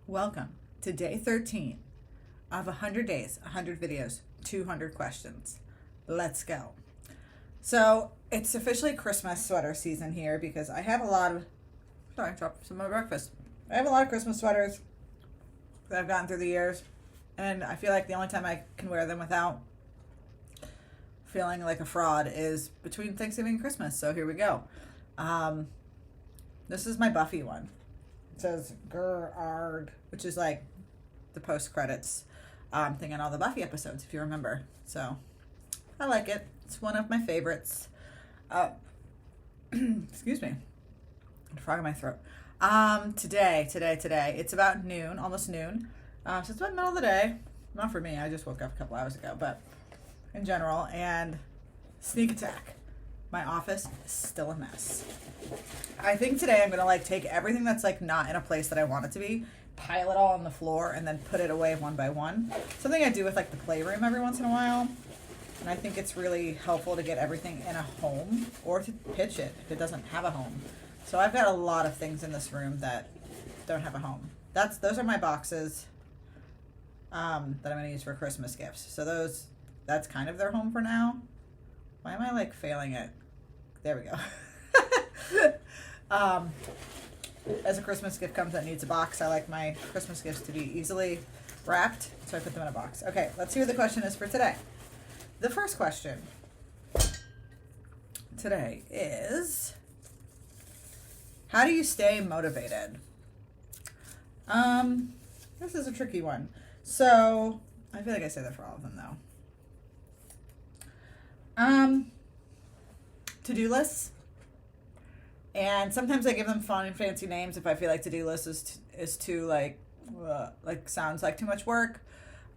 Welcome to day 13 of 100 days, 100 videos, 200 questions. Let's go. So it's officially Christmas sweater season here because I have a lot of, sorry, I dropped some of my breakfast. I have a lot of Christmas sweaters that I've gotten through the years, and I feel like the only time I can wear them without feeling like a fraud is between Thanksgiving and Christmas. So here we go. This is my Buffy one. It says Gerard, which is like the post-credits thing on all the Buffy episodes, if you remember. So I like it. It's one of my favorites. Excuse me. A frog in my throat. Today, it's about noon, almost noon. So it's about the middle of the day. Not for me, I just woke up a couple hours ago, but in general. And sneak attack. My office is still a mess. I think today I'm gonna take everything that's not in a place that I want it to be, pile it all on the floor, and then put it away one by one. Something I do with the playroom every once in a while. And I think it's really helpful to get everything in a home or to pitch it if it doesn't have a home. So I've got a lot of things in this room that don't have a home. Those are my boxes that I'm gonna use for Christmas gifts. So that's kind of their home for now. Why am I failing it? There we go. As a Christmas gift comes that needs a box, I like my Christmas gifts to be easily wrapped, so I put them in a box. Okay, let's see what the question is for today. The first question today is, how do you stay motivated? This is a tricky one. So, I feel like I say that for all of them though. To-do lists. And sometimes I give them fun and fancy names if I feel like to-do list is too sounds like too much work.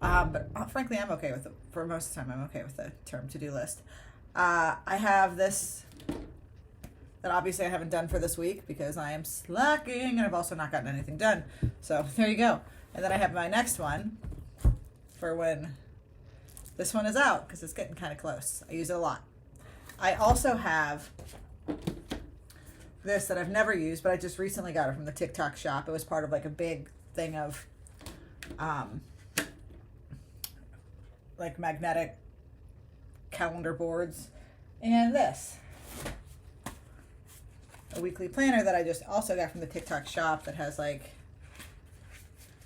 But frankly, I'm okay with it. For most of the time, I'm okay with the term to-do list. I have this that obviously I haven't done for this week because I am slacking and I've also not gotten anything done. So there you go. And then I have my next one for when this one is out because it's getting kind of close. I use it a lot. I also have this that I've never used, but I just recently got it from the TikTok shop. It was part of a big thing of magnetic calendar boards, and this, a weekly planner that I just also got from the TikTok shop that has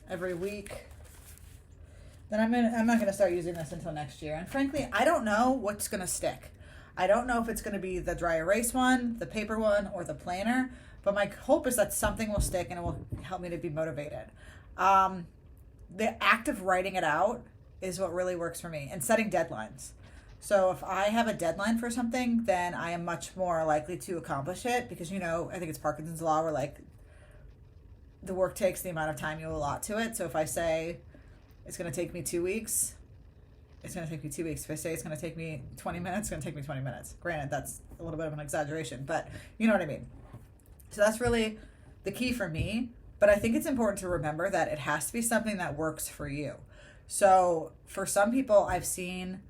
every week. Then I'm not gonna start using this until next year, and frankly I don't know what's gonna stick. I don't know if it's going to be the dry erase one, the paper one, or the planner, but my hope is that something will stick and it will help me to be motivated. The act of writing it out is what really works for me, and setting deadlines. So if I have a deadline for something, then I am much more likely to accomplish it because, I think it's Parkinson's law where the work takes the amount of time you allot to it. So if I say it's going to take me 2 weeks, it's going to take me 2 weeks. If I say it's going to take me 20 minutes, it's going to take me 20 minutes. Granted, that's a little bit of an exaggeration, but you know what I mean. So that's really the key for me. But I think it's important to remember that it has to be something that works for you. So for some people, I've seen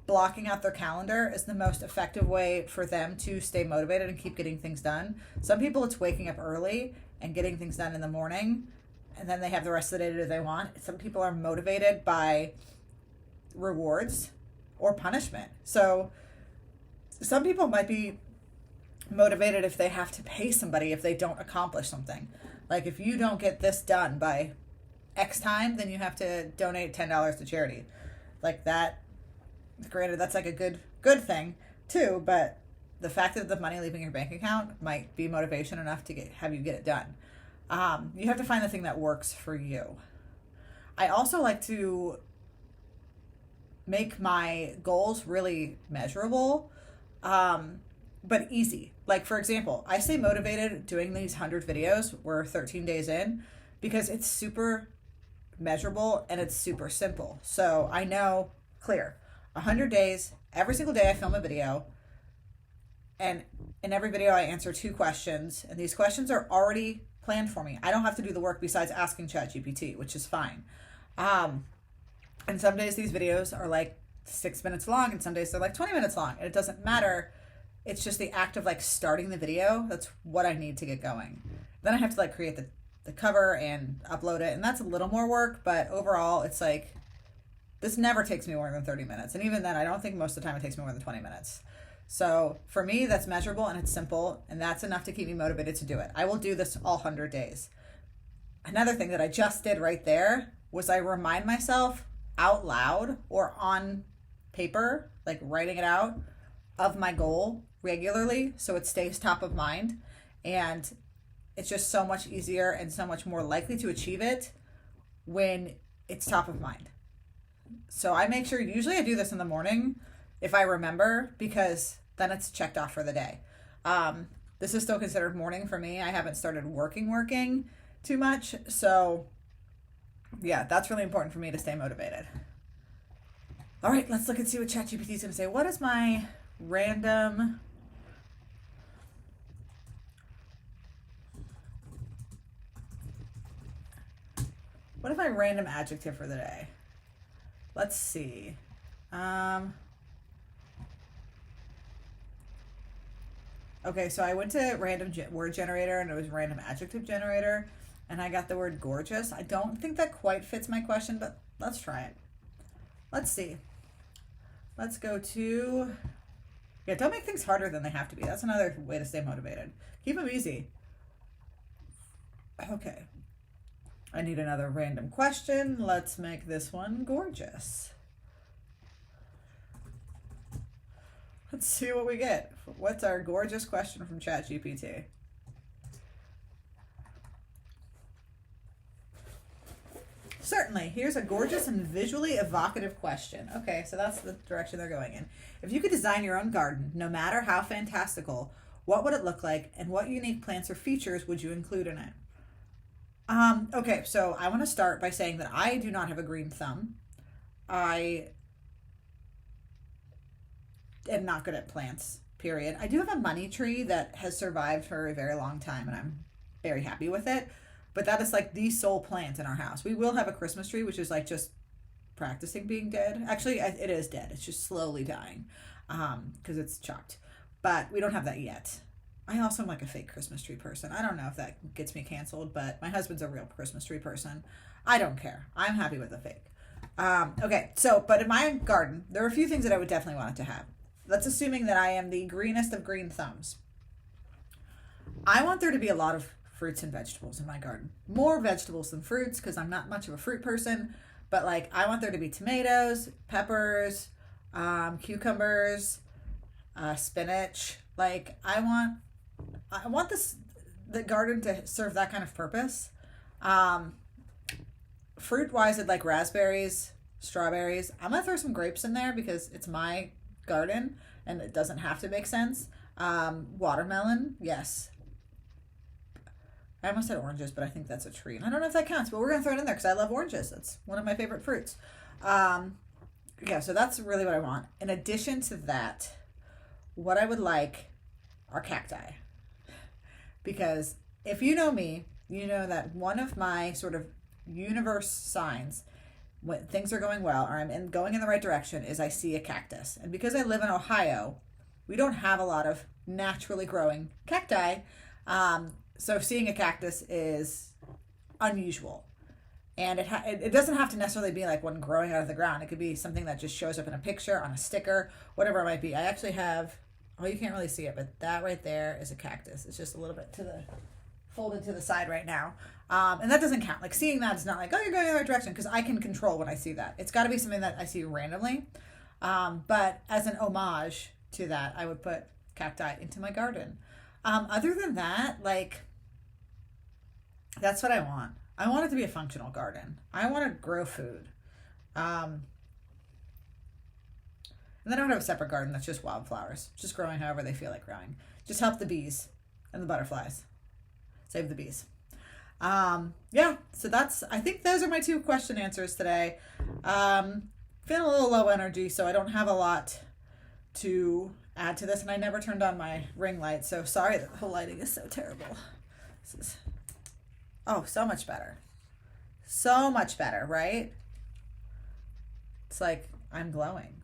blocking out their calendar is the most effective way for them to stay motivated and keep getting things done. Some people, it's waking up early and getting things done in the morning, and then they have the rest of the day to do what they want. Some people are motivated by rewards or punishment. So some people might be motivated if they have to pay somebody if they don't accomplish something. If you don't get this done by X time, then you have to donate $10 to charity. That, granted, that's a good thing too, but the fact that the money leaving your bank account might be motivation enough to have you get it done. You have to find the thing that works for you. I also like to make my goals really measurable, but easy. For example, I stay motivated doing these 100 videos. We're 13 days in because it's super measurable and it's super simple. So I know, clear, 100 days, every single day I film a video, and in every video I answer 2 questions, and these questions are already planned for me. I don't have to do the work besides asking ChatGPT, which is fine. And some days these videos are 6 minutes long, and some days they're 20 minutes long, and it doesn't matter. It's just the act of starting the video. That's what I need to get going. Then I have to create the cover and upload it. And that's a little more work, but overall it's like, this never takes me more than 30 minutes. And even then, I don't think most of the time it takes me more than 20 minutes. So for me, that's measurable and it's simple, and that's enough to keep me motivated to do it. I will do this all 100 days. Another thing that I just did right there was I remind myself out loud or on paper, like writing it out, of my goal regularly so it stays top of mind. And it's just so much easier and so much more likely to achieve it when it's top of mind. So I make sure, usually I do this in the morning if I remember, because then it's checked off for the day. This is still considered morning for me. I haven't started working too much. So yeah, that's really important for me to stay motivated. All right, let's look and see what ChatGPT is going to say. What is my random... What is my random adjective for the day? Let's see. Okay, so I went to random word generator and it was random adjective generator, and I got the word gorgeous. I don't think that quite fits my question, but let's try it. Let's see. Let's go to... Yeah, don't make things harder than they have to be. That's another way to stay motivated. Keep them easy. Okay. I need another random question. Let's make this one gorgeous. Let's see what we get. What's our gorgeous question from ChatGPT? Certainly. Here's a gorgeous and visually evocative question. Okay, so that's the direction they're going in. If you could design your own garden, no matter how fantastical, what would it look like, and what unique plants or features would you include in it? Okay, so I want to start by saying that I do not have a green thumb. I am not good at plants, period. I do have a money tree that has survived for a very long time, and I'm very happy with it. But that is like the sole plant in our house. We will have a Christmas tree, which is like just practicing being dead. Actually, it is dead. It's just slowly dying because it's chopped. But we don't have that yet. I also am like a fake Christmas tree person. I don't know if that gets me canceled, but my husband's a real Christmas tree person. I don't care. I'm happy with the fake. Okay, so, but in my garden, there are a few things that I would definitely want it to have. That's assuming that I am the greenest of green thumbs. I want there to be a lot of fruits and vegetables in my garden. More vegetables than fruits, because I'm not much of a fruit person, but like I want there to be tomatoes, peppers, cucumbers, spinach. Like I want the garden to serve that kind of purpose. Fruit wise, I'd like raspberries, strawberries. I'm gonna throw some grapes in there because it's my garden and it doesn't have to make sense. Watermelon, yes. I almost said oranges, but I think that's a tree. And I don't know if that counts, but we're gonna throw it in there because I love oranges. That's one of my favorite fruits. Yeah, so that's really what I want. In addition to that, what I would like are cacti. Because if you know me, you know that one of my sort of universe signs when things are going well or I'm going in the right direction is I see a cactus. And because I live in Ohio, we don't have a lot of naturally growing cacti. So seeing a cactus is unusual. And it doesn't have to necessarily be like one growing out of the ground. It could be something that just shows up in a picture, on a sticker, whatever it might be. I actually have, oh, you can't really see it, but that right there is a cactus. It's just a little bit folded to the side right now. And that doesn't count. Like seeing that is not like, oh, you're going in the right direction, because I can control when I see that. It's got to be something that I see randomly. But as an homage to that, I would put cacti into my garden. Other than that, like, that's what I want. I want it to be a functional garden. I want to grow food. And then I would have a separate garden that's just wildflowers, just growing however they feel like growing. Just help the bees and the butterflies. Save the bees. Yeah, so I think those are my 2 question answers today. Feeling a little low energy, so I don't have a lot to add to this, and I never turned on my ring light, so sorry that the whole lighting is so terrible. Oh, so much better. So much better, right? It's like I'm glowing.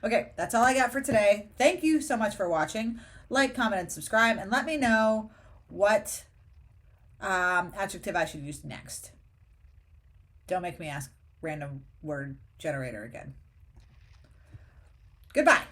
Okay, that's all I got for today. Thank you so much for watching. Like, comment, and subscribe, and let me know what adjective I should use next. Don't make me ask random word generator again. Goodbye.